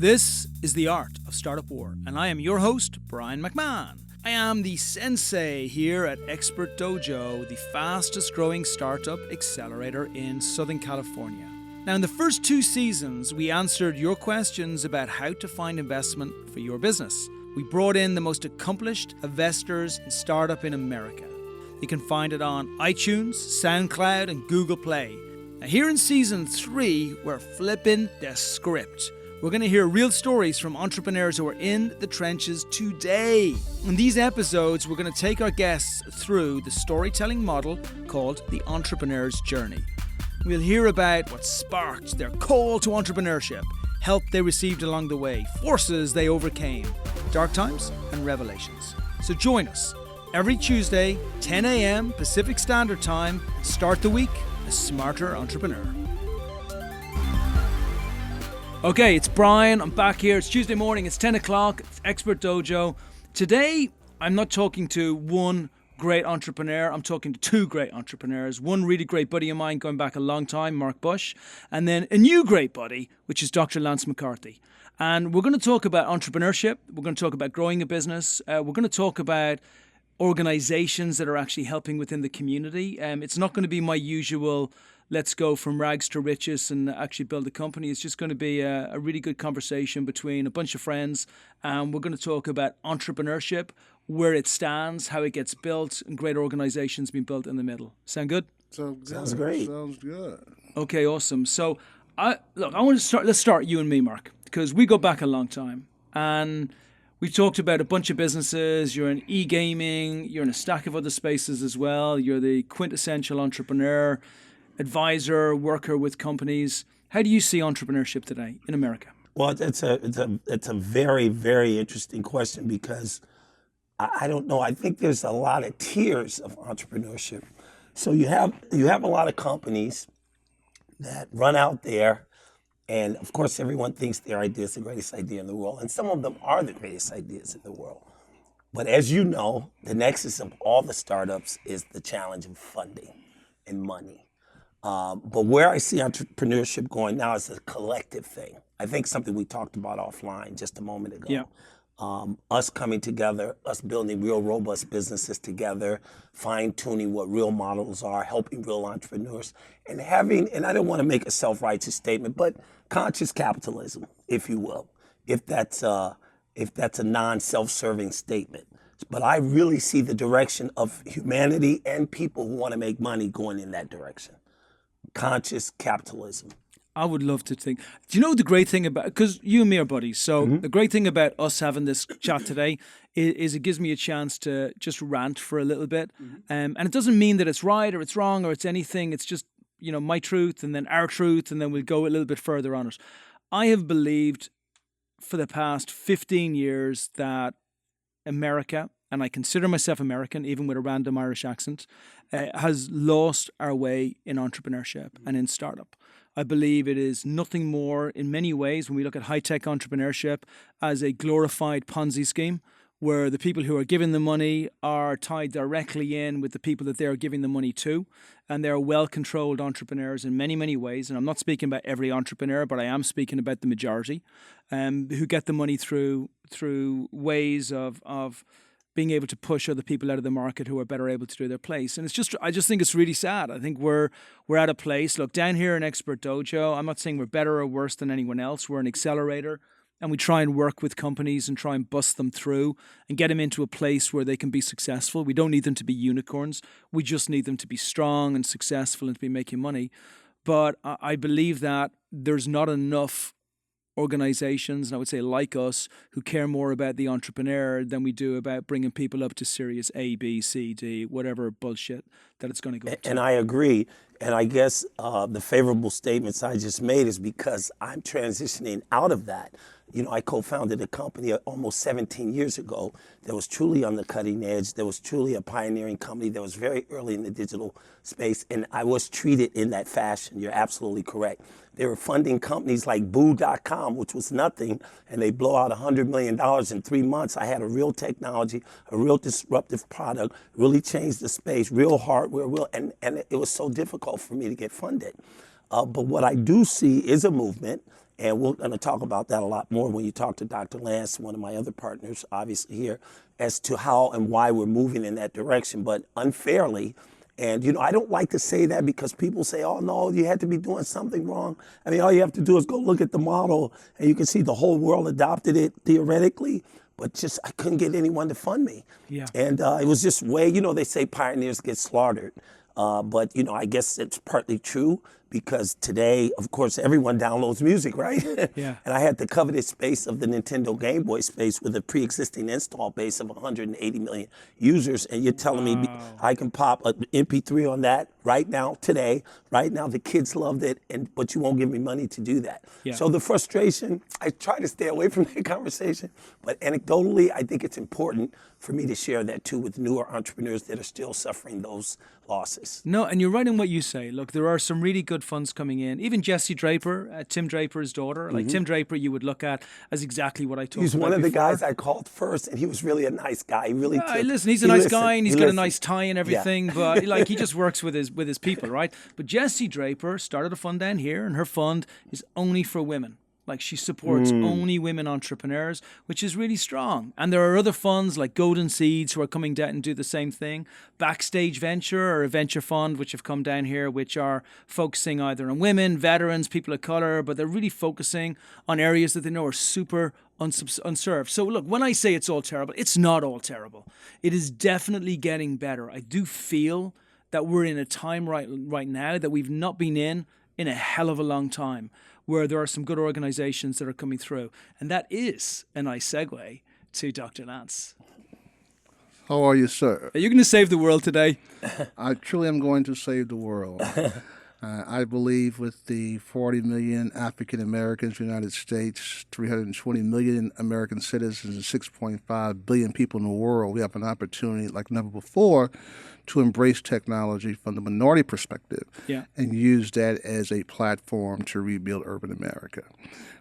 This is The Art of Startup War, and I am your host, Brian McMahon. I am the sensei here at Expert Dojo, the fastest growing startup accelerator in Southern California. Now, in the first 2 seasons, we answered your questions about how to find investment for your business. We brought in the most accomplished investors in startup in America. You can find it on iTunes, SoundCloud, and Google Play. Now, here in season 3, we're flipping the script. We're going to hear real stories from entrepreneurs who are in the trenches today. In these episodes, we're going to take our guests through the storytelling model called the entrepreneur's journey. We'll hear about what sparked their call to entrepreneurship, help they received along the way, forces they overcame, dark times and revelations. So join us every Tuesday, 10 a.m. Pacific Standard Time. Start the week a smarter entrepreneur. Okay, it's Brian. I'm back here. It's Tuesday morning. It's 10 o'clock. It's Expert Dojo. Today, I'm not talking to one great entrepreneur. I'm talking to 2 great entrepreneurs. One really great buddy of mine going back a long time, Mark Bush. And then a new great buddy, which is Dr. Lance McCarthy. And we're going to talk about entrepreneurship. We're going to talk about growing a business. We're going to talk about organizations that are actually helping within the community. It's not going to be my usual let's go from rags to riches and actually build a company. It's just going to be a really good conversation between a bunch of friends. We're going to talk about entrepreneurship, where it stands, how it gets built, and great organizations being built in the middle. Sound good? Sounds great. Sounds good. Okay, awesome. So, let's start you and me, Mark, because we go back a long time. And we talked about a bunch of businesses. You're in e-gaming. You're in a stack of other spaces as well. You're the quintessential entrepreneur, advisor, worker with companies. How do you see entrepreneurship today in America? Well, it's a very, very interesting question because I don't know. I think there's a lot of tiers of entrepreneurship. So you have a lot of companies that run out there, and of course everyone thinks their idea is the greatest idea in the world, and some of them are the greatest ideas in the world. But as you know, the nexus of all the startups is the challenge of funding and money. But where I see entrepreneurship going now is a collective thing. I think something we talked about offline just a moment ago. Yeah. Us coming together, us building real robust businesses together, fine-tuning what real models are, helping real entrepreneurs, and having, and I don't want to make a self-righteous statement, but conscious capitalism, if you will, if that's a non-self-serving statement. But I really see the direction of humanity and people who want to make money going in that direction. Conscious capitalism. I would love to think. Do you know the great thing about, because you and me are buddies, so the great thing about us having this chat today is it gives me a chance to just rant for a little bit. And it doesn't mean that it's right or it's wrong or it's anything. It's just, my truth and then our truth, and then we'll go a little bit further on it. I have believed for the past 15 years that America, and I consider myself American, even with a random Irish accent, has lost our way in entrepreneurship and in startup. I believe it is nothing more in many ways when we look at high-tech entrepreneurship as a glorified Ponzi scheme where the people who are giving the money are tied directly in with the people that they're giving the money to. And they're well-controlled entrepreneurs in many, many ways. And I'm not speaking about every entrepreneur, but I am speaking about the majority who get the money through ways of being able to push other people out of the market who are better able to do their place. And I just think it's really sad. I think we're at a place, look, down here in Expert Dojo, I'm not saying we're better or worse than anyone else. We're an accelerator, and we try and work with companies and try and bust them through and get them into a place where they can be successful. We don't need them to be unicorns. We just need them to be strong and successful and to be making money. But I believe that there's not enough organizations, and I would say like us, who care more about the entrepreneur than we do about bringing people up to Series A, B, C, D, whatever bullshit that it's going to go to. And I agree. And I guess the favorable statements I just made is because I'm transitioning out of that. I co-founded a company almost 17 years ago that was truly on the cutting edge. That was truly a pioneering company that was very early in the digital space. And I was treated in that fashion. You're absolutely correct. They were funding companies like Boo.com, which was nothing, and they blow out $100 million in 3 months. I had a real technology, a real disruptive product, really changed the space, real hardware, and it was so difficult for me to get funded. But what I do see is a movement, and we're going to talk about that a lot more when you talk to Dr. Lance, one of my other partners, obviously here, as to how and why we're moving in that direction, but unfairly. And, I don't like to say that because people say, oh, no, you had to be doing something wrong. I mean, all you have to do is go look at the model, and you can see the whole world adopted it theoretically, but just I couldn't get anyone to fund me. Yeah. And it was just way, they say pioneers get slaughtered. But, I guess it's partly true because today, of course, everyone downloads music, right? Yeah. And I had the coveted space of the Nintendo Game Boy space with a pre-existing install base of 180 million users. And you're telling me I can pop an MP3 on that right now, today, right now. The kids loved it, but you won't give me money to do that. Yeah. So the frustration, I try to stay away from that conversation. But anecdotally, I think it's important for me to share that too with newer entrepreneurs that are still suffering those losses. No, and you're right in what you say. Look, there are some really good funds coming in. Even Jessie Draper, Tim Draper's daughter, like Tim Draper, you would look at as exactly what I talked about. He's one of the before. guys I called first, and he was really a nice guy. He really listen, he's a nice guy, and he's got a nice tie and everything, Yeah. but like he just works with his people, right? But Jessie Draper started a fund down here, and her fund is only for women. Like she supports only women entrepreneurs, which is really strong. And there are other funds like Golden Seeds who are coming down and do the same thing. Backstage Venture or a venture fund, which have come down here, which are focusing either on women, veterans, people of color, but they're really focusing on areas that they know are super unserved. So look, when I say it's all terrible, it's not all terrible. It is definitely getting better. I do feel that we're in a time right now that we've not been in a hell of a long time, where there are some good organizations that are coming through. And that is a nice segue to Dr. Lance. How are you, sir? Are you going to save the world today? I truly am going to save the world. I believe with the 40 million African Americans in the United States, 320 million American citizens, and 6.5 billion people in the world, we have an opportunity like never before to embrace technology from the minority perspective and use that as a platform to rebuild urban America.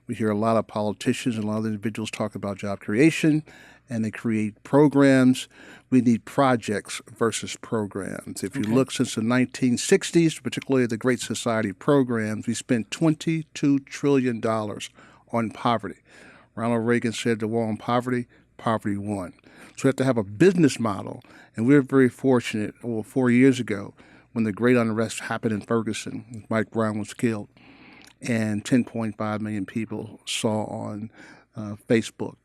We hear a lot of politicians and a lot of individuals talk about job creation, and they create programs. We need projects versus programs. If you look since the 1960s, particularly the Great Society programs, we spent $22 trillion on poverty. Ronald Reagan said the war on poverty, poverty won. So we have to have a business model. And we're very fortunate, 4 years ago, when the great unrest happened in Ferguson, Mike Brown was killed, and 10.5 million people saw on Facebook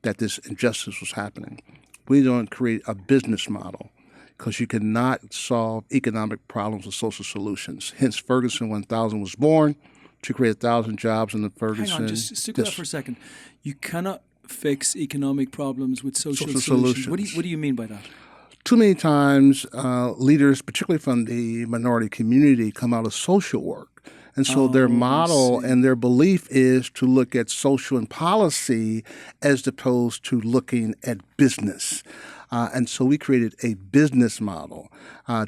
that this injustice was happening. We don't create a business model because you cannot solve economic problems with social solutions. Hence, Ferguson 1000 was born to create 1,000 jobs in the Ferguson. Hang on, just stick with that for a second. You cannot fix economic problems with social solutions. What do you mean by that? Too many times, leaders, particularly from the minority community, come out of social work. And so their model and their belief is to look at social and policy as opposed to looking at business. And so we created a business model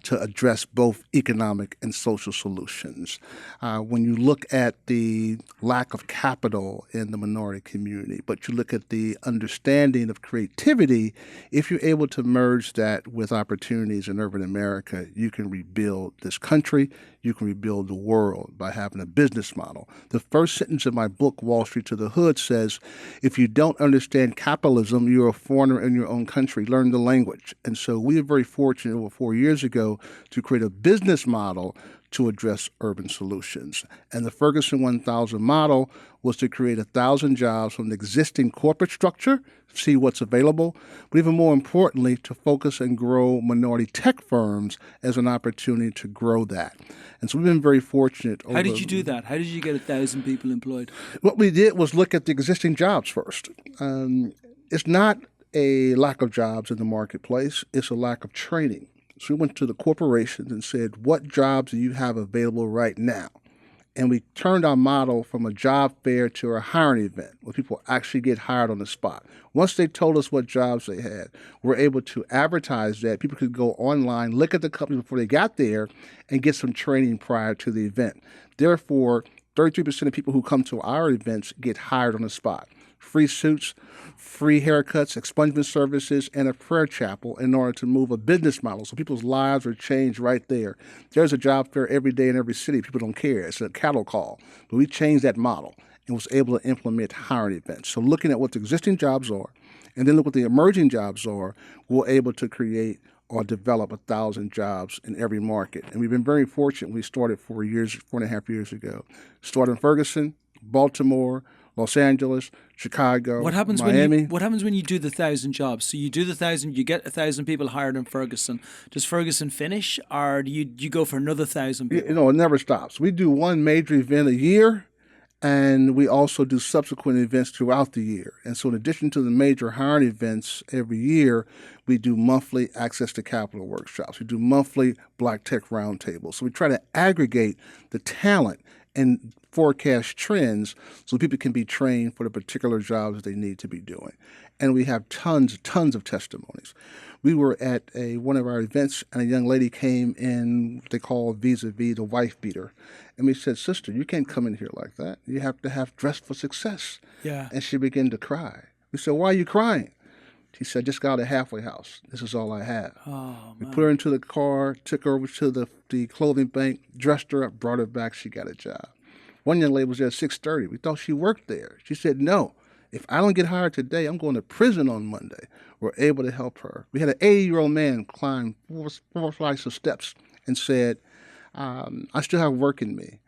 to address both economic and social solutions. When you look at the lack of capital in the minority community, but you look at the understanding of creativity, if you're able to merge that with opportunities in urban America, you can rebuild this country, you can rebuild the world by having a business model. The first sentence of my book, Wall Street to the Hood, says, if you don't understand capitalism, you're a foreigner in your own country. Learn the language. And so we are very fortunate over 4 years ago to create a business model to address urban solutions. And the Ferguson 1000 model was to create 1,000 jobs from the existing corporate structure, see what's available, but even more importantly, to focus and grow minority tech firms as an opportunity to grow that. And so we've been very fortunate. How did you do that? How did you get 1,000 people employed? What we did was look at the existing jobs first. It's not a lack of jobs in the marketplace, it's a lack of training. So we went to the corporations and said, what jobs do you have available right now? And we turned our model from a job fair to a hiring event where people actually get hired on the spot. Once they told us what jobs they had, we're able to advertise that. People could go online, look at the company before they got there, and get some training prior to the event. Therefore, 33% of people who come to our events get hired on the spot. free suits, free haircuts, expungement services, and a prayer chapel in order to move a business model. So people's lives are changed right there. There's a job fair every day in every city. People don't care. It's a cattle call. But we changed that model and was able to implement hiring events. So looking at what the existing jobs are, and then look what the emerging jobs are, we're able to create or develop 1,000 jobs in every market. And we've been very fortunate. We started 4.5 years ago. Started in Ferguson, Baltimore, Los Angeles, Chicago, Miami. What happens when you do the 1,000 jobs? So you do the 1,000, you get 1,000 people hired in Ferguson. Does Ferguson finish, or do you go for another 1,000 people? It never stops. We do one major event a year, and we also do subsequent events throughout the year. And so in addition to the major hiring events every year, we do monthly access to capital workshops. We do monthly Black Tech roundtables. So we try to aggregate the talent and forecast trends so people can be trained for the particular jobs they need to be doing. And we have tons of testimonies. We were at one of our events, and a young lady came in, what they call vis-a-vis, the wife beater. And we said, "Sister, you can't come in here like that. You have to have dress for success." Yeah. And she began to cry. We said, "Why are you crying?" She said, "Just got out of halfway house. This is all I have." Oh, we man. put her into the car, took her over to the clothing bank, dressed her up, brought her back. She got a job. One young lady was there at 6:30. We thought she worked there. She said, "No, if I don't get hired today, I'm going to prison on Monday." We're able to help her. We had an 80-year-old man climb four flights of steps and said, "I still have work in me."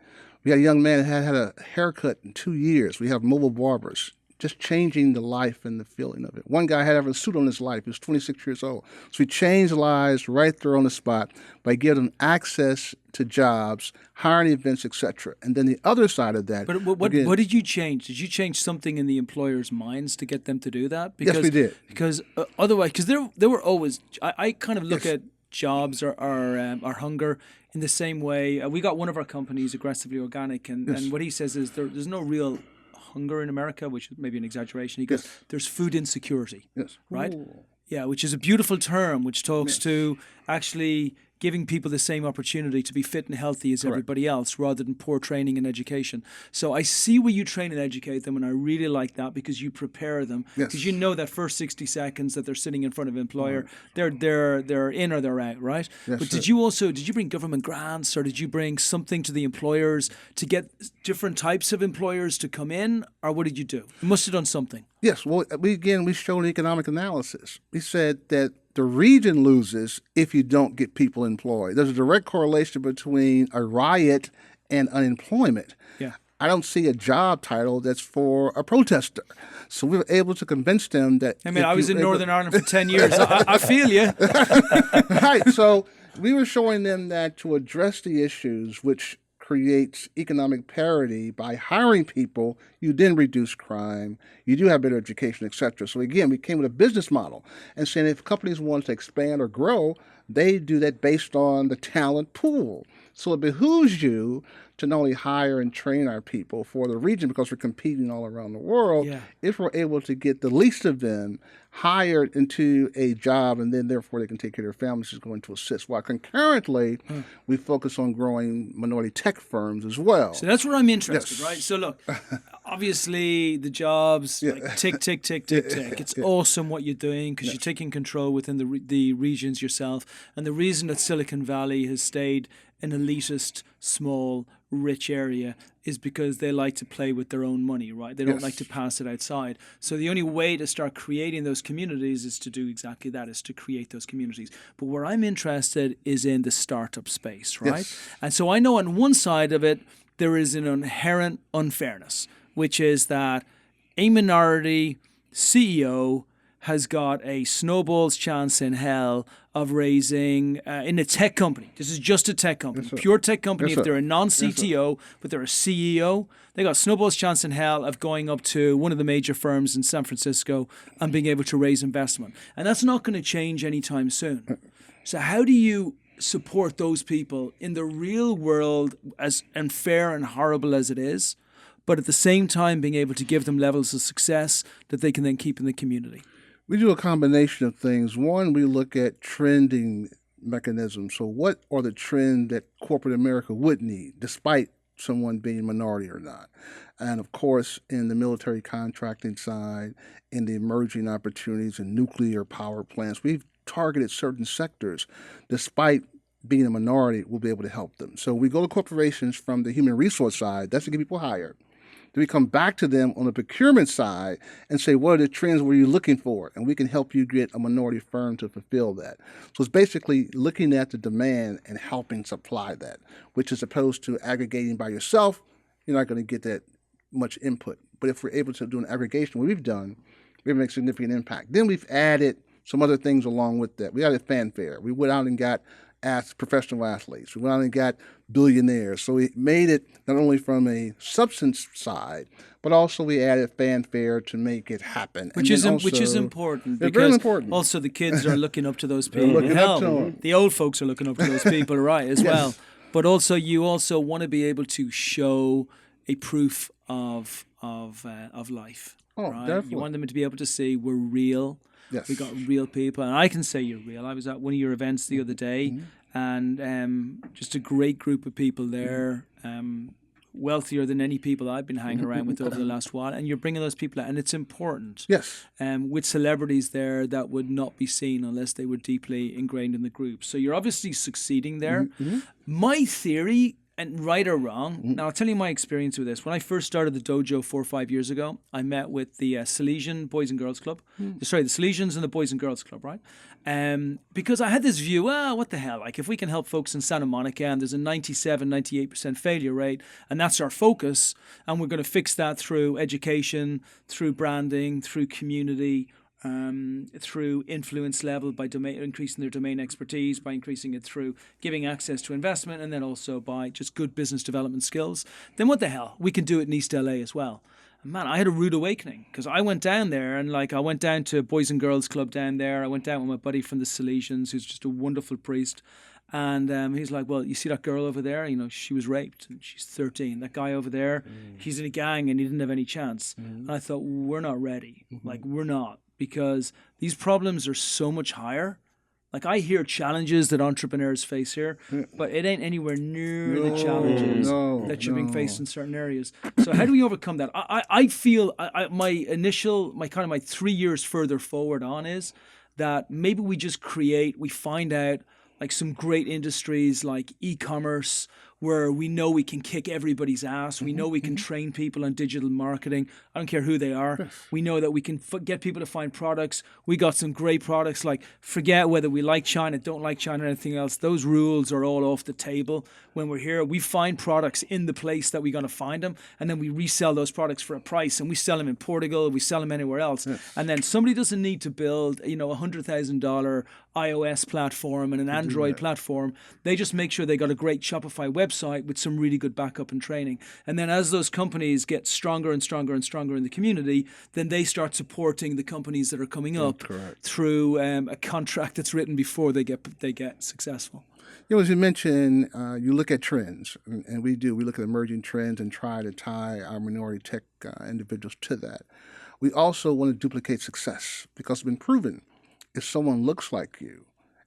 We had a young man that had a haircut in 2 years. We have mobile barbers, just changing the life and the feeling of it. One guy had to have a suit on his life. He was 26 years old. So we changed lives right there on the spot by giving them access to jobs, hiring events, etc. And then the other side of that. But what did you change? Did you change something in the employers' minds to get them to do that? Yes, we did. Because otherwise, because there were always, I kind of look at jobs or hunger in the same way. We got one of our companies, Aggressively Organic, and what he says is there's no real hunger in America, which is maybe an exaggeration. He goes, "There's food insecurity." Yes. Right? Ooh. Yeah, which is a beautiful term, which talks to actually giving people the same opportunity to be fit and healthy as everybody else, rather than poor training and education. So I see where you train and educate them, and I really like that because you prepare them. Because you know that first 60 seconds that they're sitting in front of an employer, they're in or they're out, right? Yes, but sir. did you bring government grants, or did you bring something to the employers to get different types of employers to come in, or what did you do? You must have done something. Yes. Well, we showed economic analysis. We said that the region loses if you don't get people employed. There's a direct correlation between a riot and unemployment. Yeah. I don't see a job title that's for a protester. So we were able to convince them that. I mean, I was in Northern Ireland for 10 years. I feel you. Right. So we were showing them that to address the issues which creates economic parity by hiring people, you then reduce crime, you do have better education, etc. So again, we came with a business model and saying if companies want to expand or grow, they do that based on the talent pool. So it behooves you to not only hire and train our people for the region because we're competing all around the world, if we're able to get the least of them hired into a job and then therefore they can take care of their families is going to assist. While concurrently, we focus on growing minority tech firms as well. So that's where I'm interested, right? So look, obviously the jobs, like tick, tick, tick, tick, tick. It's awesome what you're doing because you're taking control within the regions yourself. And the reason that Silicon Valley has stayed an elitist, small, rich area is because they like to play with their own money, right? They don't like to pass it outside. So the only way to start creating those communities is to do exactly that, is to create those communities. But where I'm interested is in the startup space, right? Yes. And so I know on one side of it, there is an inherent unfairness, which is that a minority CEO has got a snowball's chance in hell of raising, in a tech company. This is just a tech company, pure tech company. If they're a non-CTO, but they're a CEO, they got snowball's chance in hell of going up to one of the major firms in San Francisco and being able to raise investment. And that's not going to change anytime soon. So how do you support those people in the real world, as unfair and horrible as it is, but at the same time being able to give them levels of success that they can then keep in the community? We do a combination of things. One, we look at trending mechanisms. So what are the trends that corporate America would need, despite someone being minority or not. And of course, in the military contracting side, in the emerging opportunities in nuclear power plants, we've targeted certain sectors. Despite being a minority, we'll be able to help them. So we go to corporations from the human resource side, that's to get people hired. Then we come back to them on the procurement side and say, what are the trends, what are you looking for? And we can help you get a minority firm to fulfill that. So it's basically looking at the demand and helping supply that, which is opposed to aggregating by yourself, you're not going to get that much input. But if we're able to do an aggregation, what we've done, we make significant impact. Then we've added some other things along with that. We added fanfare. We went out and got professional athletes. We went out and got billionaires. So we made it not only from a substance side, but also we added fanfare to make it happen. Which is important because very important. Also the kids are looking up to those people. looking up to them. The old folks are looking up to those people, right, as well. But also you also want to be able to show a proof of life. Oh, right? definitely. You want them to be able to see we're real. Yes. We got real people, and I can say you're real. I was at one of your events the other day, and just a great group of people there, wealthier than any people I've been hanging around with over the last while, and you're bringing those people out, and it's important. Yes. With celebrities there that would not be seen unless they were deeply ingrained in the group. So you're obviously succeeding there. My theory, and right or wrong, now I'll tell you my experience with this. When I first started the dojo 4 or 5 years ago, I met with the Salesian Boys and Girls Club. Sorry, the Salesians and the Boys and Girls Club, right? Because I had this view, what the hell? Like, if we can help folks in Santa Monica and there's a 97, 98% failure rate, and that's our focus, and we're going to fix that through education, through branding, through community, through influence level by increasing their domain expertise, by increasing it through giving access to investment, and then also by just good business development skills, then what the hell? We can do it in East LA as well. And man, I had a rude awakening because I went down there and I went down to Boys and Girls Club down there. I went down with my buddy from the Salesians, who's just a wonderful priest. And he's like, well, you see that girl over there? She was raped and she's 13. That guy over there, he's in a gang and he didn't have any chance. And I thought, we're not ready. We're not. Because these problems are so much higher. I hear challenges that entrepreneurs face here, but it ain't anywhere near the challenges that you're being faced in certain areas. So how do we overcome that? I feel my 3 years further forward on is that maybe we just we find out some great industries like e-commerce, where we know we can kick everybody's ass. We know we can train people on digital marketing. I don't care who they are. We know that we can get people to find products. We got some great products. Forget whether we like China, don't like China, or anything else. Those rules are all off the table. When we're here, we find products in the place that we're going to find them, and then we resell those products for a price, and we sell them in Portugal, we sell them anywhere else. And then somebody doesn't need to build, $100,000 iOS platform and an Android platform. They just make sure they got a great Shopify website with some really good backup and training. And then as those companies get stronger and stronger and stronger in the community, then they start supporting the companies that are coming up through a contract that's written before they get successful. As you mentioned, you look at trends, and we do. We look at emerging trends and try to tie our minority tech individuals to that. We also want to duplicate success because it's been proven. If someone looks like you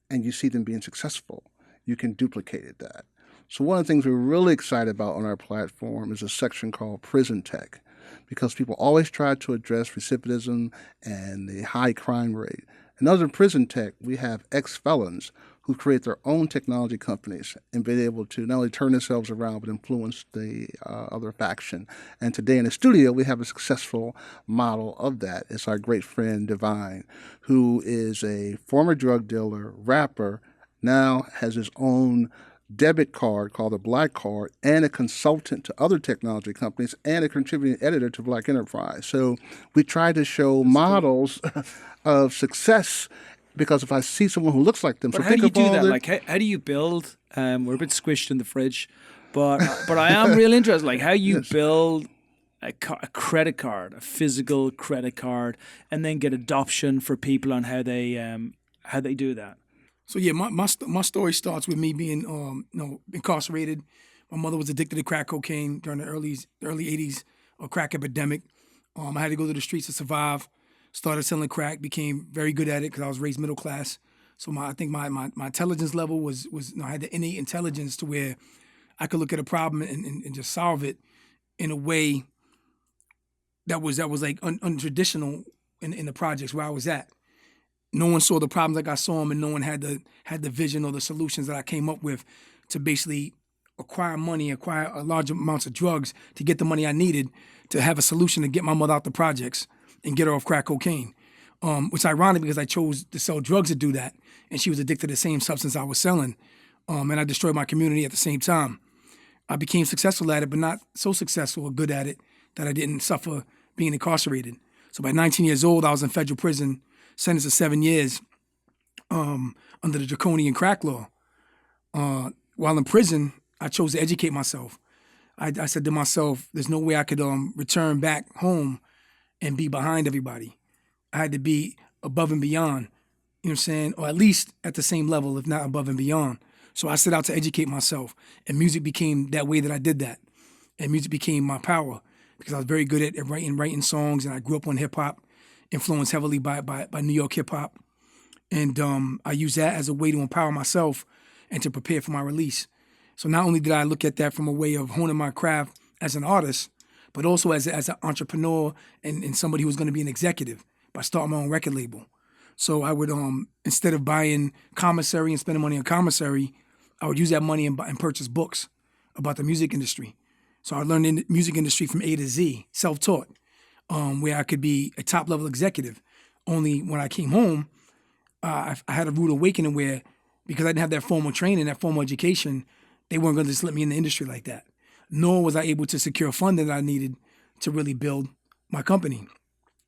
and you see them being successful, you can duplicate that. So one of the things we're really excited about on our platform is a section called Prison Tech, because people always try to address recidivism and the high crime rate. And other than Prison Tech, we have ex-felons who create their own technology companies and been able to not only turn themselves around but influence the other faction. And today in the studio, we have a successful model of that. It's our great friend Divine, who is a former drug dealer, rapper, now has his own debit card called the Black Card, and a consultant to other technology companies, and a contributing editor to Black Enterprise. So we try to show models of success, because if I see someone who looks like them, but so how do you do that? that. How do you build? We're a bit squished in the fridge, but I am real interested. How you build a credit card, a physical credit card, and then get adoption for people on how they do that. So yeah, my story starts with me being incarcerated. My mother was addicted to crack cocaine during the early 80s, crack epidemic. I had to go to the streets to survive. Started selling crack, became very good at it because I was raised middle class. So I think my intelligence level was I had the innate intelligence to where I could look at a problem and just solve it in a way that was like untraditional in the projects where I was at. No one saw the problems like I saw them, and no one had the vision or the solutions that I came up with to basically acquire money, acquire a large amounts of drugs to get the money I needed to have a solution to get my mother out the projects and get her off crack cocaine. Which is ironic because I chose to sell drugs to do that, and she was addicted to the same substance I was selling, and I destroyed my community at the same time. I became successful at it, but not so successful or good at it that I didn't suffer being incarcerated. So by 19 years old, I was in federal prison, sentenced to 7 years under the draconian crack law. While in prison, I chose to educate myself. I said to myself, there's no way I could return back home and be behind everybody. I had to be above and beyond, you know what I'm saying? Or at least at the same level, if not above and beyond. So I set out to educate myself, and music became that way that I did that. And music became my power because I was very good at writing songs, and I grew up on hip hop, influenced heavily by New York hip hop. And I used that as a way to empower myself and to prepare for my release. So not only did I look at that from a way of honing my craft as an artist, but also as an entrepreneur and somebody who was going to be an executive by starting my own record label. So I would, instead of buying commissary and spending money on commissary, I would use that money and purchase books about the music industry. So I learned the music industry from A to Z, self-taught, where I could be a top-level executive. Only when I came home, I had a rude awakening where, because I didn't have that formal training, that formal education, they weren't going to just let me in the industry like that. Nor was I able to secure funding that I needed to really build my company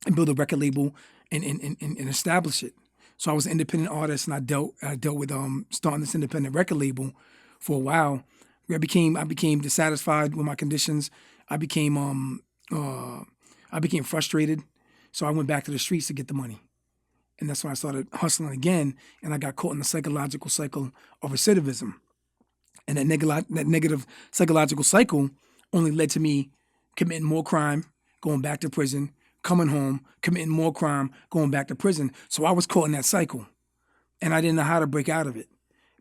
and build a record label and establish it. So I was an independent artist, and I dealt with starting this independent record label for a while. I became dissatisfied with my conditions. I became frustrated. So I went back to the streets to get the money. And that's when I started hustling again, and I got caught in the psychological cycle of recidivism. And that negative psychological cycle only led to me committing more crime, going back to prison, coming home, committing more crime, going back to prison. So I was caught in that cycle, and I didn't know how to break out of it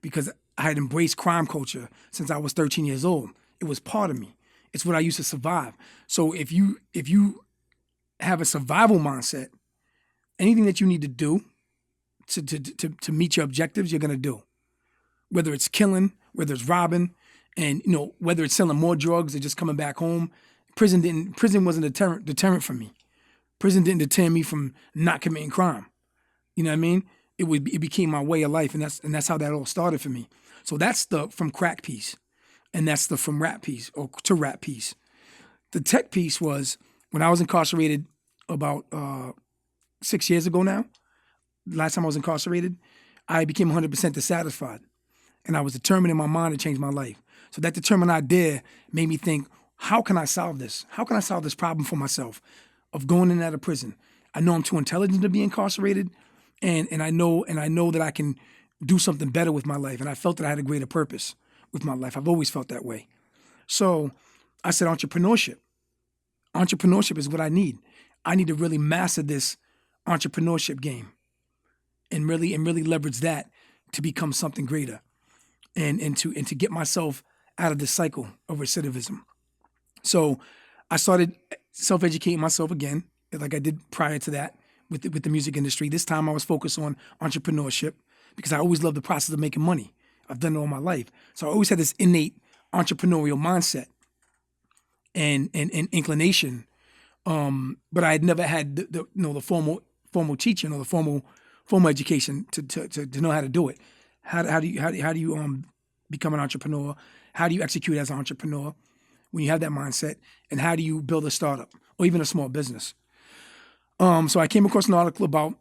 because I had embraced crime culture since I was 13 years old. It was part of me. It's what I used to survive. So if you have a survival mindset, anything that you need to do to meet your objectives, you're going to do. Whether it's killing, whether it's robbing, and whether it's selling more drugs or just coming back home. Prison wasn't a deterrent for me. Prison didn't deter me from not committing crime. You know what I mean? It became my way of life, and that's how that all started for me. So that's the from crack piece, and that's the from rap piece or to rap piece. The tech piece was when I was incarcerated about 6 years ago now. Last time I was incarcerated, I became 100% dissatisfied. And I was determined in my mind to change my life. So that determined idea made me think, how can I solve this? How can I solve this problem for myself of going in and out of prison? I know I'm too intelligent to be incarcerated, and I know that I can do something better with my life. And I felt that I had a greater purpose with my life. I've always felt that way. So I said entrepreneurship. Entrepreneurship is what I need. I need to really master this entrepreneurship game and really leverage that to become something greater. And to get myself out of this cycle of recidivism. So I started self-educating myself again, like I did prior to that with the music industry. This time I was focused on entrepreneurship because I always loved the process of making money. I've done it all my life. So I always had this innate entrepreneurial mindset and inclination. But I had never had the formal teaching or the formal education to know how to do it. How do you become an entrepreneur? How do you execute as an entrepreneur when you have that mindset? And how do you build a startup or even a small business? So I came across an article about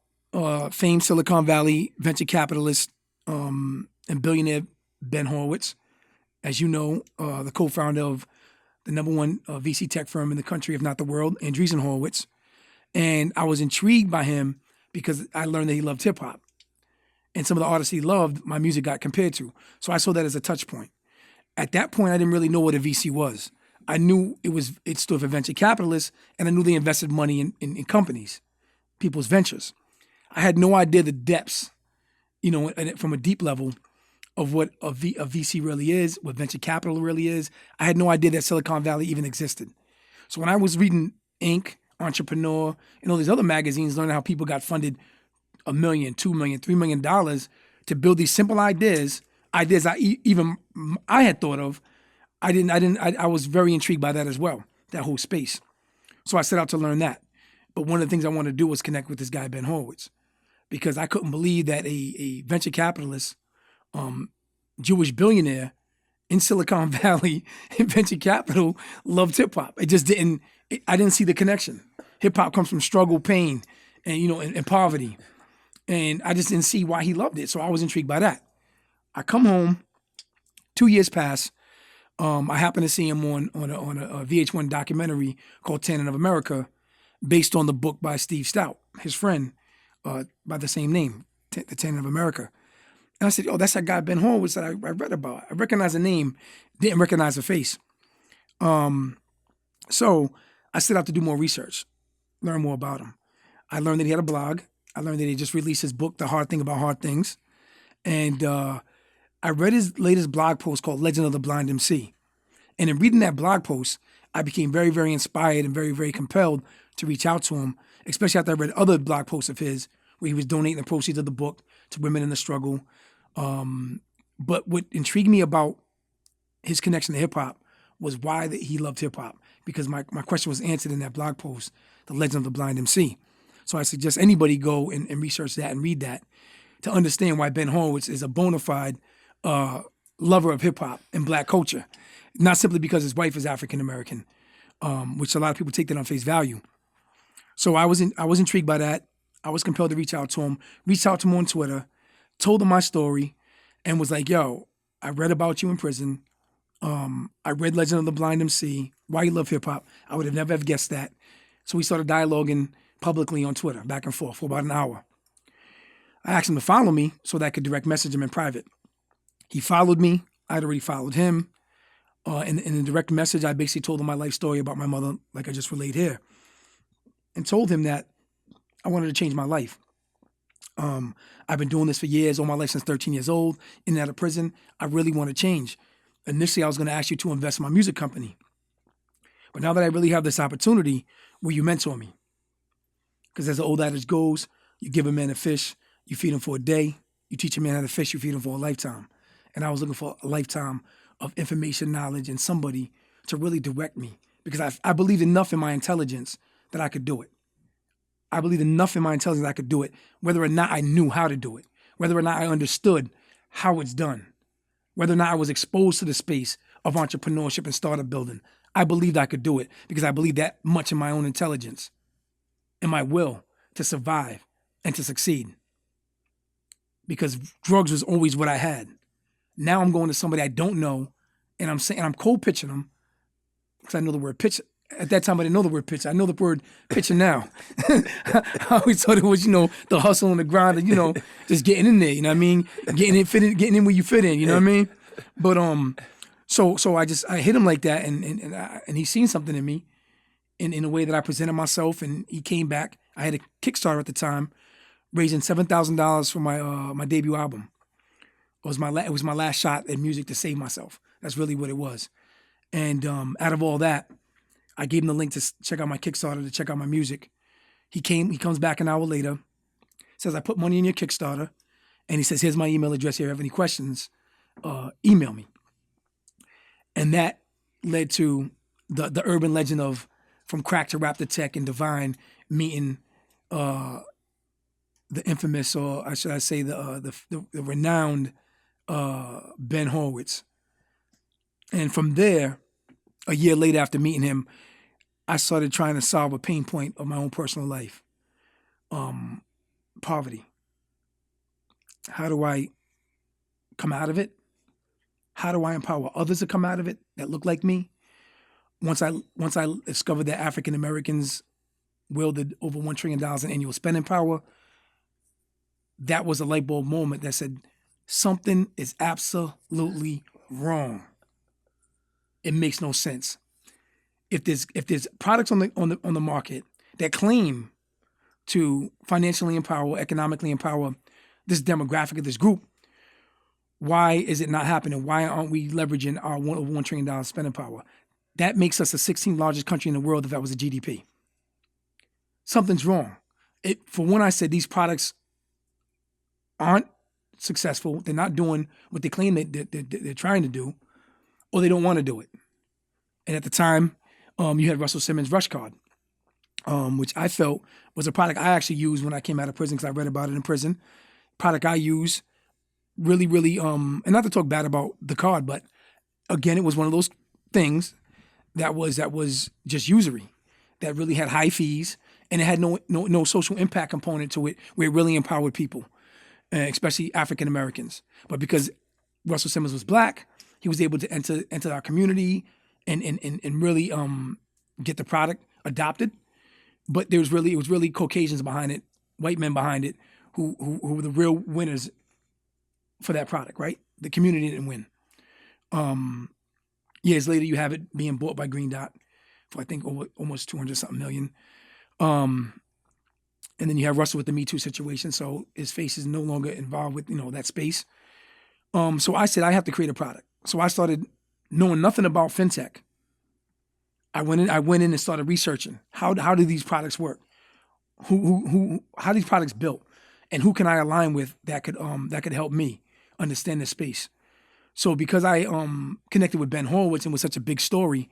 famed Silicon Valley venture capitalist and billionaire Ben Horowitz. As you know, the co-founder of the number one VC tech firm in the country, if not the world, Andreessen Horowitz. And I was intrigued by him because I learned that he loved hip hop. And some of the artists he loved, my music got compared to. So I saw that as a touch point. At that point, I didn't really know what a VC was. I knew it stood for venture capitalists, and I knew they invested money in companies, people's ventures. I had no idea the depths, from a deep level of what a VC really is, what venture capital really is. I had no idea that Silicon Valley even existed. So when I was reading Inc., Entrepreneur, and all these other magazines, learning how people got funded $1 million, $2 million, $3 million to build these simple ideas I had thought of. I was very intrigued by that as well, that whole space. So I set out to learn that. But one of the things I wanted to do was connect with this guy, Ben Horowitz, because I couldn't believe that a venture capitalist, Jewish billionaire in Silicon Valley in venture capital loved hip hop. It just didn't, I didn't see the connection. Hip hop comes from struggle, pain, and poverty. And I just didn't see why he loved it. So I was intrigued by that. I come home, 2 years pass. I happen to see him on a VH1 documentary called Tannin of America, based on the book by Steve Stout, his friend, by the same name, The Tannin of America. And I said, oh, that's that guy Ben Horowitz that I read about. I recognize the name, didn't recognize the face. So I set out to do more research, learn more about him. I learned that he had a blog. I learned that he just released his book, The Hard Thing About Hard Things. And I read his latest blog post called Legend of the Blind MC. And in reading that blog post, I became very, very inspired and very, very compelled to reach out to him, especially after I read other blog posts of his where he was donating the proceeds of the book to women in the struggle. But what intrigued me about his connection to hip-hop was why that he loved hip-hop, because my question was answered in that blog post, The Legend of the Blind MC. So I suggest anybody go and research that and read that to understand why Ben Horowitz is a bona fide lover of hip-hop and black culture, not simply because his wife is African-American, which a lot of people take that on face value. So I was intrigued by that. I was compelled to reach out to him on Twitter, told him my story, and was like, yo, I read about you in prison. I read Legend of the Blind MC, why you love hip-hop. I would have never have guessed that. So we started dialoguing publicly on Twitter, back and forth, for about an hour. I asked him to follow me so that I could direct message him in private. He followed me. I'd already followed him. In the direct message, I basically told him my life story about my mother, like I just relayed here, and told him that I wanted to change my life. I've been doing this for years, all my life since 13 years old, in and out of prison. I really want to change. Initially, I was going to ask you to invest in my music company. But now that I really have this opportunity, will you mentor me? Because as the old adage goes, you give a man a fish, you feed him for a day. You teach a man how to fish, you feed him for a lifetime. And I was looking for a lifetime of information, knowledge, and somebody to really direct me, because I believed enough in my intelligence that I could do it. I believed enough in my intelligence that I could do it, whether or not I knew how to do it, whether or not I understood how it's done, whether or not I was exposed to the space of entrepreneurship and startup building. I believed I could do it because I believed that much in my own intelligence and my will to survive and to succeed. Because drugs was always what I had. Now I'm going to somebody I don't know, and I'm cold pitching them because I know the word pitch. At that time, I didn't know the word pitch. I know the word pitching now. I always thought it was, the hustle and the grind, and, just getting in there. You know what I mean? Getting in where you fit in. You know what I mean? But so I hit him like that, and he seen something in me, in the way that I presented myself, and he came back. I had a Kickstarter at the time, raising $7,000 for my debut album. It was my last shot at music to save myself. That's really what it was. And out of all that, I gave him the link to check out my Kickstarter, to check out my music. He comes back an hour later, says, I put money in your Kickstarter. And he says, here's my email address. If you have any questions, email me. And that led to the urban legend of From Crack to Rap to Tech and Divine meeting the infamous, or should I say the renowned Ben Horowitz. And from there, a year later after meeting him, I started trying to solve a pain point of my own personal life. Poverty. How do I come out of it? How do I empower others to come out of it that look like me? Once I discovered that African Americans wielded over $1 trillion in annual spending power, that was a light bulb moment that said, something is absolutely wrong. It makes no sense. If there's products on the market that claim to financially empower, economically empower this demographic of this group, why is it not happening? Why aren't we leveraging our over $1 trillion spending power? That makes us the 16th largest country in the world if that was a GDP. Something's wrong. For one, I said these products aren't successful. They're not doing what they claim they're trying to do, or they don't want to do it. And at the time, you had Russell Simmons' Rush Card, which I felt was a product I actually used when I came out of prison because I read about it in prison. Product I use really, really, and not to talk bad about the card, but again, it was one of those things that was just usury, that really had high fees, and it had no social impact component to it, where it really empowered people, especially African Americans. But because Russell Simmons was black, he was able to enter our community and really get the product adopted. But it was really Caucasians behind it, white men behind it, who were the real winners for that product, right? The community didn't win. Years later, you have it being bought by Green Dot for, I think, almost 200-something million. And then you have Russell with the Me Too situation, so his face is no longer involved with that space. So I said I have to create a product. So I started knowing nothing about fintech. I went in and started researching how do these products work, how these products built, and who can I align with that could help me understand the space. So because I connected with Ben Horowitz and was such a big story,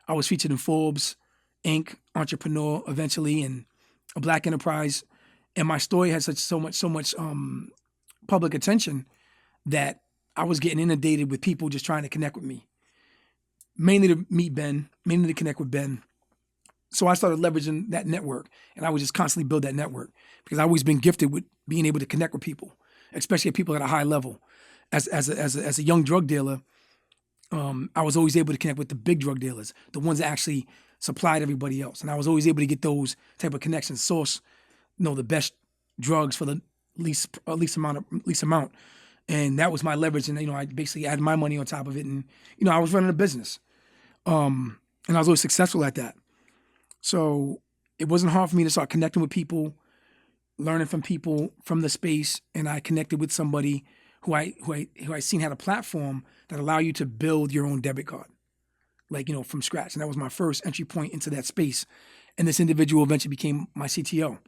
I was featured in Forbes, Inc., Entrepreneur eventually, and a Black Enterprise, and my story had so much public attention that I was getting inundated with people just trying to connect with me, mainly to meet Ben, mainly to connect with Ben. So I started leveraging that network, and I would just constantly build that network because I've always been gifted with being able to connect with people, especially people at a high level. As a young drug dealer, I was always able to connect with the big drug dealers, the ones that actually supplied everybody else, and I was always able to get those type of connections, source, the best drugs for the least amount, and that was my leverage. And I basically added my money on top of it, and I was running a business, and I was always successful at that. So it wasn't hard for me to start connecting with people, learning from people from the space, and I connected with somebody who I seen had a platform that allow you to build your own debit card, from scratch. And that was my first entry point into that space. And this individual eventually became my CTO.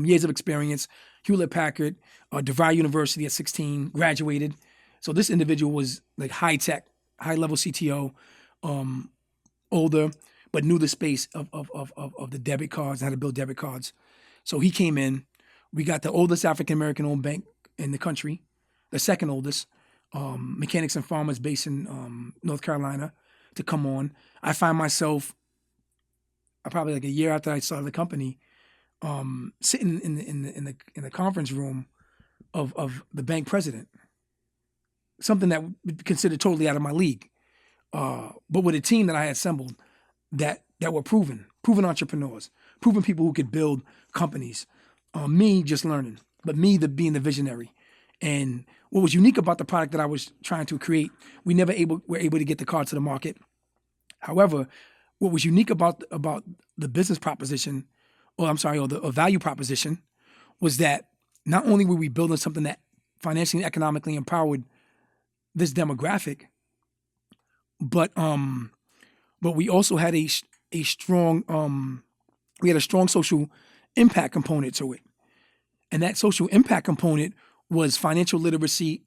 Years of experience, Hewlett-Packard, DeVry University at 16, graduated. So this individual was like high tech, high level CTO, older, but knew the space of the debit cards, how to build debit cards. So he came in. We got the oldest African American owned bank in the country, the second oldest, Mechanics and Farmers based in North Carolina, to come on. I find myself probably like a year after I started the company, sitting in the conference room of the bank president, something that would be considered totally out of my league, but with a team that I had assembled that were proven entrepreneurs, proven people who could build companies. Me just learning, but me being the visionary. And what was unique about the product that I was trying to create, we never were able to get the card to the market. However, what was unique about the business proposition, or the value proposition, was that not only were we building something that financially and economically empowered this demographic, but we also had a strong social impact component to it. And that social impact component was financial literacy,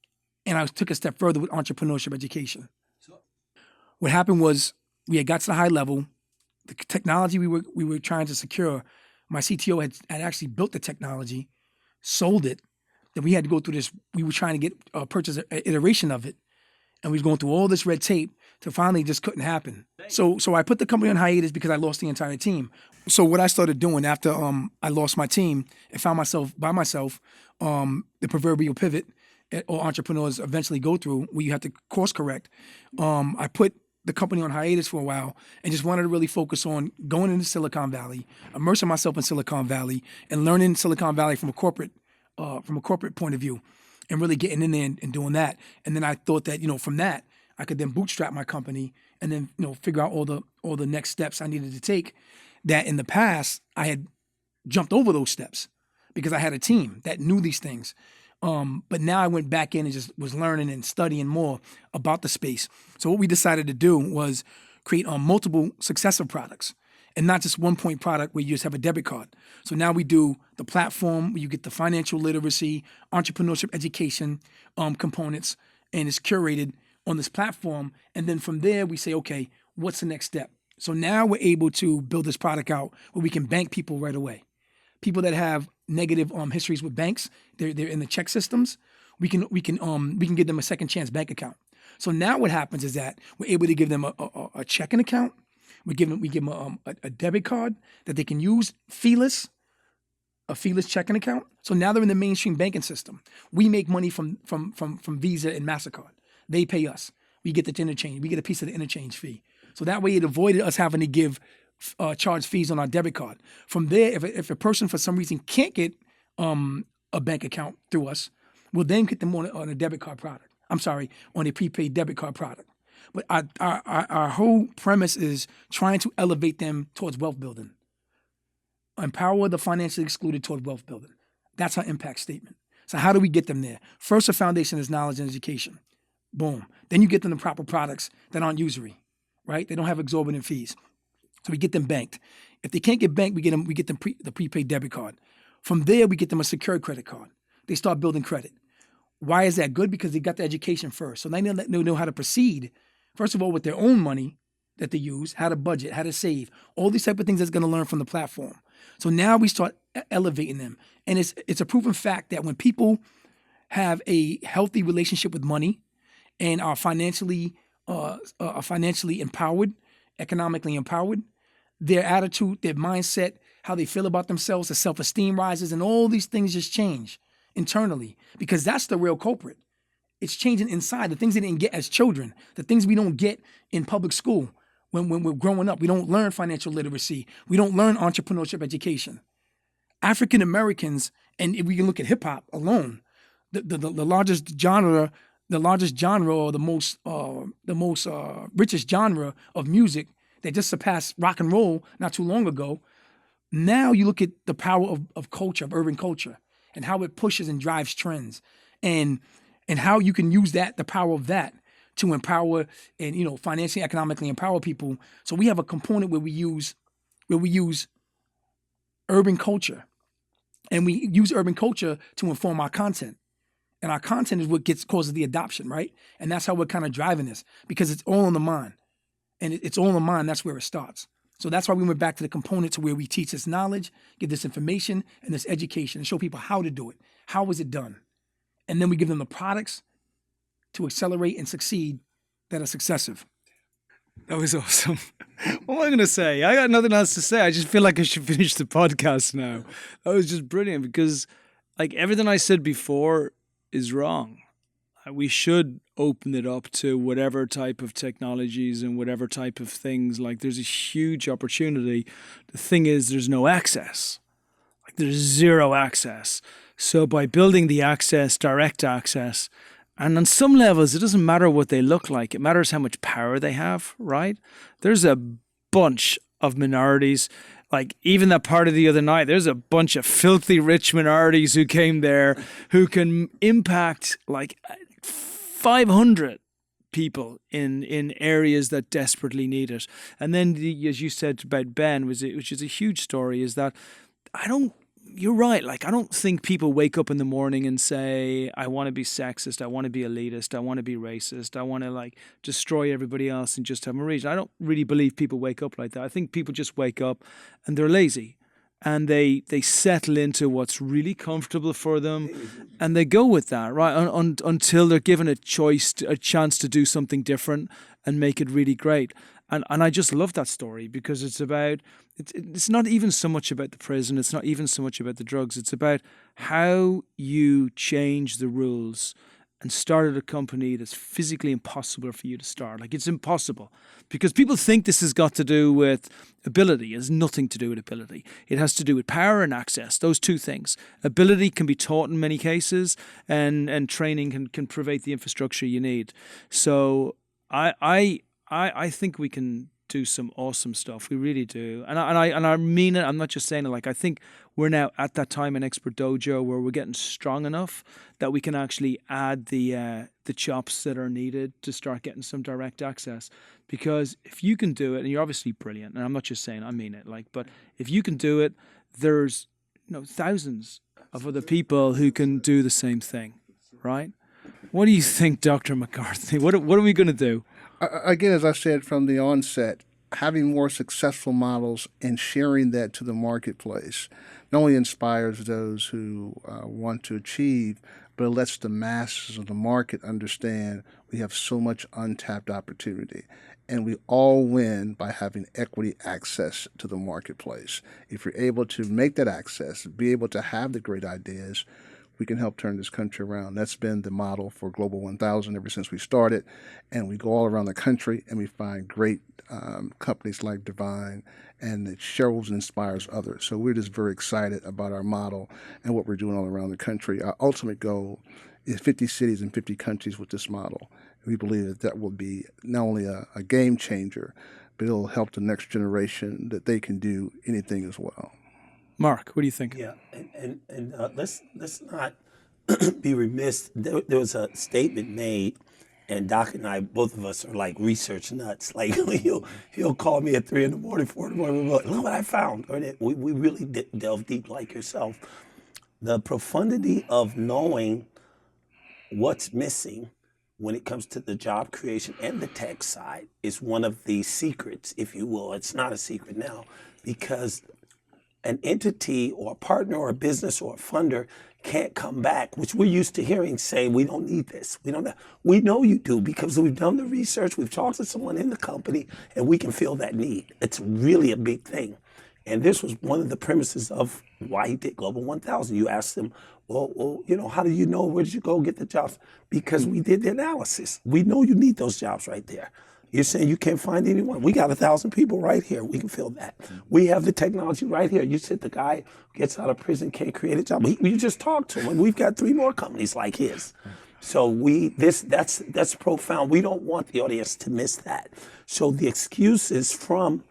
and I took a step further with entrepreneurship education. What happened was we had got to the high level. The technology we were trying to secure, my CTO had actually built the technology, sold it. Then we had to go through this. We were trying to get purchase an iteration of it, and we was going through all this red tape to finally just couldn't happen. So I put the company on hiatus because I lost the entire team. So what I started doing after I lost my team and found myself by myself, the proverbial pivot all entrepreneurs eventually go through, where you have to course correct. I put the company on hiatus for a while and just wanted to really focus on going into Silicon Valley, immersing myself in Silicon Valley, and learning Silicon Valley from a corporate point of view, and really getting in there and doing that. And then I thought that from that I could then bootstrap my company and then figure out all the next steps I needed to take. That in the past I had jumped over those steps because I had a team that knew these things. But now I went back in and just was learning and studying more about the space. So what we decided to do was create multiple successive products and not just one point product where you just have a debit card. So now we do the platform where you get the financial literacy, entrepreneurship education components, and it's curated on this platform. And then from there, we say, okay, what's the next step? So now we're able to build this product out where we can bank people right away. People that have negative histories with banks, they're in the check systems. We can give them a second chance bank account. So now what happens is that we're able to give them a checking account. We give them a debit card that they can use feeless, a feeless checking account. So now they're in the mainstream banking system. We make money from Visa and MasterCard. They pay us. We get the interchange. We get a piece of the interchange fee. So that way it avoided us having to give charge fees on our debit card. From there, if a person for some reason can't get a bank account through us, we'll then get them on a debit card product. I'm sorry, on a prepaid debit card product. But our whole premise is trying to elevate them towards wealth building. Empower the financially excluded toward wealth building. That's our impact statement. So how do we get them there? First, the foundation is knowledge and education. Boom. Then you get them the proper products that aren't usury, right? They don't have exorbitant fees. So we get them banked. If they can't get banked, we get them the prepaid debit card. From there, we get them a secured credit card. They start building credit. Why is that good? Because they got the education first. So they know how to proceed, first of all, with their own money that they use, how to budget, how to save, all these type of things that's going to learn from the platform. So now we start elevating them. And it's a proven fact that when people have a healthy relationship with money and are financially empowered, economically empowered, their attitude, their mindset, how they feel about themselves, their self-esteem rises, and all these things just change internally, because that's the real culprit. It's changing inside, the things they didn't get as children, the things we don't get in public school when we're growing up. We don't learn financial literacy. We don't learn entrepreneurship education. African Americans, and if we can look at hip hop alone, the largest genre, or the most richest genre of music that just surpassed rock and roll not too long ago. Now you look at the power of culture, of urban culture, and how it pushes and drives trends, and how you can use that, the power of that, to empower and financially, economically empower people. So we have a component where we use urban culture, and we use urban culture to inform our content. And our content is what causes the adoption, right? And that's how we're kind of driving this, because it's all in the mind. And it's all in the mind, that's where it starts. So that's why we went back to the component to where we teach this knowledge, give this information and this education, and show people how to do it. How is it done? And then we give them the products to accelerate and succeed that are successive. That was awesome. What am I going to say? I got nothing else to say. I just feel like I should finish the podcast now. That was just brilliant, because like everything I said before is wrong. We should open it up to whatever type of technologies and whatever type of things. Like there's a huge opportunity. The thing is, there's no access. Like there's zero access. So by building the access, direct access, and on some levels, it doesn't matter what they look like. It matters how much power they have, right? There's a bunch of minorities. Like even that party the other night, there's a bunch of filthy rich minorities who came there who can impact like 500 people in areas that desperately need it. And then, as you said about Ben, which is a huge story, is that you're right. Like, I don't think people wake up in the morning and say, I want to be sexist, I want to be elitist, I want to be racist, I want to like destroy everybody else and just have a reason. I don't really believe people wake up like that. I think people just wake up and they're lazy. And they settle into what's really comfortable for them, and they go with that, right? Until they're given a chance to do something different and make it really great. And I just love that story, because it's not even so much about the prison. It's not even so much about the drugs. It's about how you change the rules and started a company that's physically impossible for you to start. Like, it's impossible, because people think this has got to do with ability. It has nothing to do with ability. It has to do with power and access, those two things. Ability can be taught in many cases, and training can provide the infrastructure you need. So I think we can do some awesome stuff. We really do, and I mean it. I'm not just saying it. Like, I think we're now at that time in Expert Dojo where we're getting strong enough that we can actually add the chops that are needed to start getting some direct access. Because if you can do it, and you're obviously brilliant, and I'm not just saying, I mean it. Like, but if you can do it, there's thousands of other people who can do the same thing, right? What do you think, Dr. McCarthy? What are we going to do? Again, as I said from the onset, having more successful models and sharing that to the marketplace not only inspires those who want to achieve, but it lets the masses of the market understand we have so much untapped opportunity. And we all win by having equity access to the marketplace. If you're able to make that access, be able to have the great ideas, we can help turn this country around. That's been the model for Global 1000 ever since we started. And we go all around the country and we find great companies like Divine, and it shows and inspires others. So we're just very excited about our model and what we're doing all around the country. Our ultimate goal is 50 cities and 50 countries with this model. We believe that will be not only a game changer, but it'll help the next generation that they can do anything as well. Mark, what do you think? Yeah, and let's not be remiss. There was a statement made, and Doc and I, both of us, are like research nuts. Like he'll call me at 3 in the morning, 4 in the morning. Look what I found. We really delve deep, like yourself. The profundity of knowing what's missing when it comes to the job creation and the tech side is one of the secrets, if you will. It's not a secret now, because an entity or a partner or a business or a funder can't come back, which we're used to hearing, say, we don't need this. We know you do, because we've done the research, we've talked to someone in the company, and we can feel that need. It's really a big thing. And this was one of the premises of why he did Global 1000. You asked him, well, how do you know? Where did you go get the jobs? Because we did the analysis. We know you need those jobs right there. You're saying you can't find anyone. We got 1,000 people right here. We can fill that. We have the technology right here. You said the guy who gets out of prison can't create a job. We just talked to him. We've got 3 more companies like his. So that's profound. We don't want the audience to miss that. So the excuses from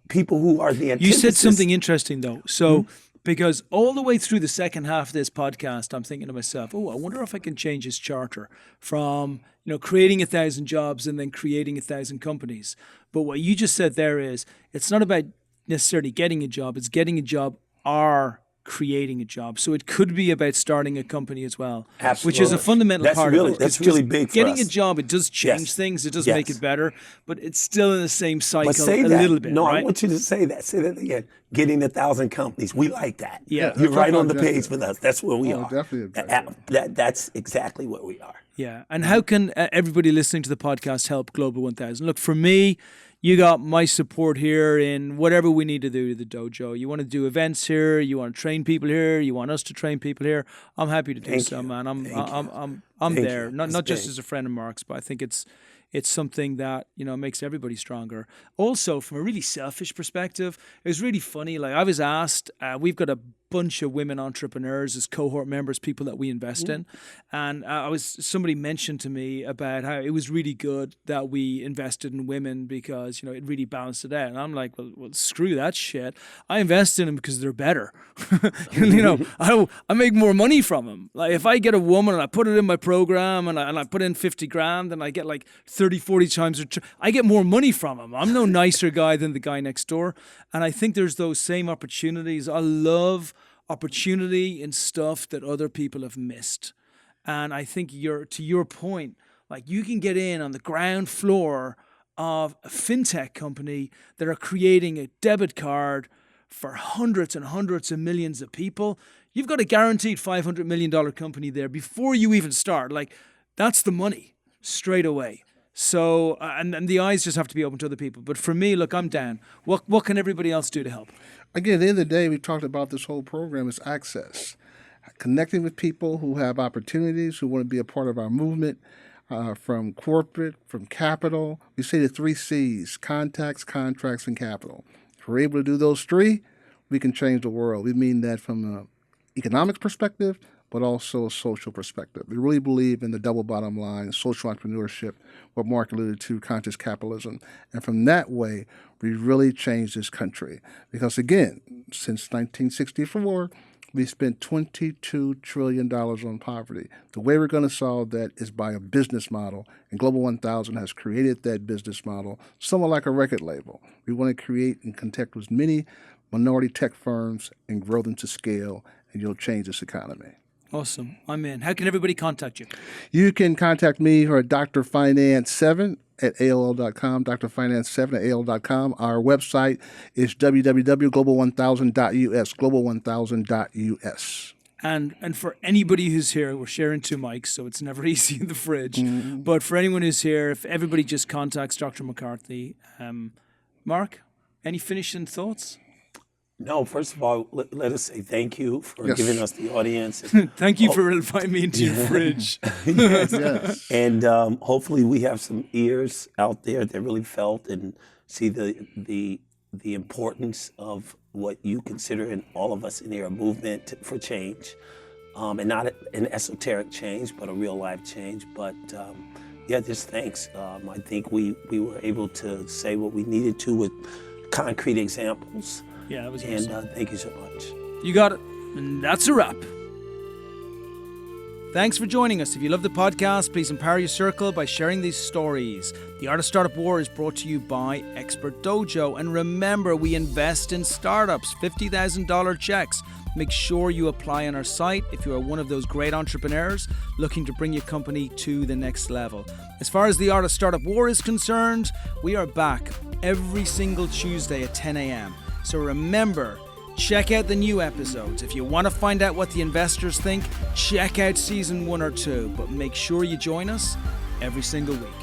people who are the antithesis. You said something interesting though. So because all the way through the second half of this podcast, I'm thinking to myself, I wonder if I can change his charter from creating 1,000 jobs and then creating 1,000 companies. But what you just said there is, it's not about necessarily getting a job, it's getting a job or creating a job. So it could be about starting a company as well. Absolutely. Which is a fundamental part of it. That's really big for getting us. a job, it does change things, it does make it better, but it's still in the same cycle a little bit. No, right? I want you to say that. Say that again. Getting 1,000 companies. We like that. Yeah. You're right on the page with us. That's where we are. Definitely. That's exactly where we are. Yeah. And how can everybody listening to the podcast help Global 1000? Look, for me, you got my support here in whatever we need to do to the dojo. You want to do events here, you want to train people here, you want us to train people here. I'm happy to do so, man. I'm there. Not just as a friend of Mark's, but I think it's something that makes everybody stronger. Also, from a really selfish perspective, it was really funny. Like, I was asked, we've got a bunch of women entrepreneurs as cohort members, people that we invest in, and somebody mentioned to me about how it was really good that we invested in women because it really balanced it out. And I'm like, well, screw that shit. I invest in them because they're better. I make more money from them. Like, if I get a woman and I put it in my program and I put in 50 grand and I get like 30, 40 times, I get more money from them. I'm no nicer guy than the guy next door. And I think there's those same opportunities. I love opportunity in stuff that other people have missed. And I think to your point, like, you can get in on the ground floor of a fintech company that are creating a debit card for hundreds and hundreds of millions of people. You've got a guaranteed $500 million company there before you even start. Like, that's the money straight away. So, and the eyes just have to be open to other people. But for me, look, I'm down. What can everybody else do to help? Again, at the end of the day, we talked about this whole program is access. Connecting with people who have opportunities, who want to be a part of our movement, from corporate, from capital. We say the 3 C's: contacts, contracts, and capital. If we're able to do those 3, we can change the world. We mean that from an economics perspective, but also a social perspective. We really believe in the double bottom line, social entrepreneurship, what Mark alluded to, conscious capitalism. And from that way, we really changed this country. Because again, since 1964, we spent $22 trillion on poverty. The way we're going to solve that is by a business model, and Global 1000 has created that business model, somewhat like a record label. We want to create and connect with many minority tech firms and grow them to scale, and you'll change this economy. Awesome. I'm in. How can everybody contact you? You can contact me or Dr. Finance7 at AOL.com, drfinance7 at AOL.com. Our website is www.global1000.us, global1000.us. And for anybody who's here, we're sharing two mics, so it's never easy in the fridge. But for anyone who's here, if everybody just contacts Dr. McCarthy, Mark, any finishing thoughts? No, first of all, let us say thank you for Yes. giving us the audience. Thank you for inviting me into your fridge. Yes. And hopefully we have some ears out there that really felt and see the importance of what you consider, and all of us in here, a movement for change. And not an esoteric change, but a real life change. But yeah, just thanks. I think we were able to say what we needed to with concrete examples. Yeah, that was And awesome. thank you so much. You got it. And that's a wrap. Thanks for joining us. If you love the podcast, please empower your circle by sharing these stories. The Art of Startup War is brought to you by Expert Dojo. And remember, we invest in startups, $50,000 checks. Make sure you apply on our site if you are one of those great entrepreneurs looking to bring your company to the next level. As far as the Art of Startup War is concerned, we are back every single Tuesday at 10 a.m. So remember, check out the new episodes. If you want to find out what the investors think, check out season 1 or 2. But make sure you join us every single week.